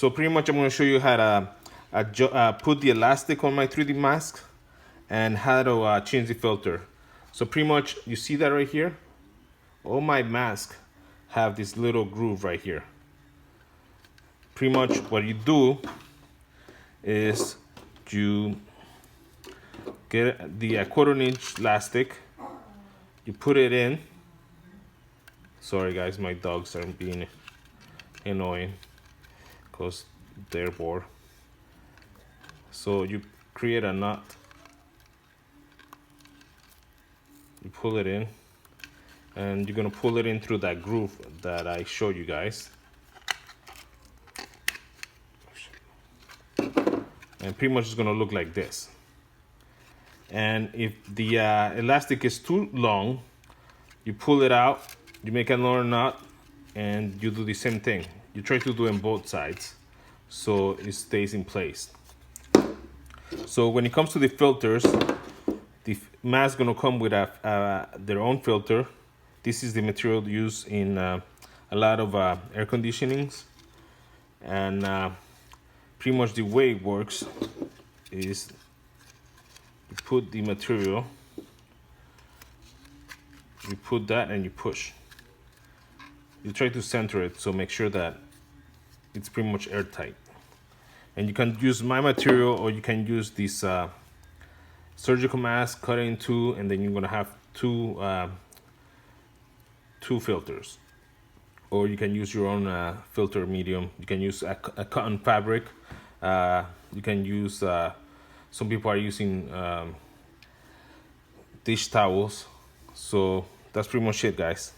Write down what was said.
So pretty much I'm going to show you how to put the elastic on my 3D mask and how to change the filter. So pretty much you see that right here? All my masks have this little groove right here. Pretty much what you do is you get the 1/4 inch elastic, you put it in. Sorry guys, my dogs are being annoying because they're bored. So you create a knot, you pull it in, and you're gonna pull it in through that groove that I showed you guys. And pretty much it's gonna look like this. And if the elastic is too long, you pull it out, you make another knot, and you do the same thing. You try to do it on both sides so it stays in place. So when it comes to the filters, the mask gonna come with their own filter. This is the material used in a lot of air conditionings, and pretty much the way it works is you put the material, you put that and you push. You try to center it, so make sure that it's pretty much airtight. And you can use my material, or you can use this surgical mask, cut it in two, and then you're gonna have two filters. Or you can use your own filter medium. You can use a cotton fabric. You can use, some people are using dish towels. So that's pretty much it, guys.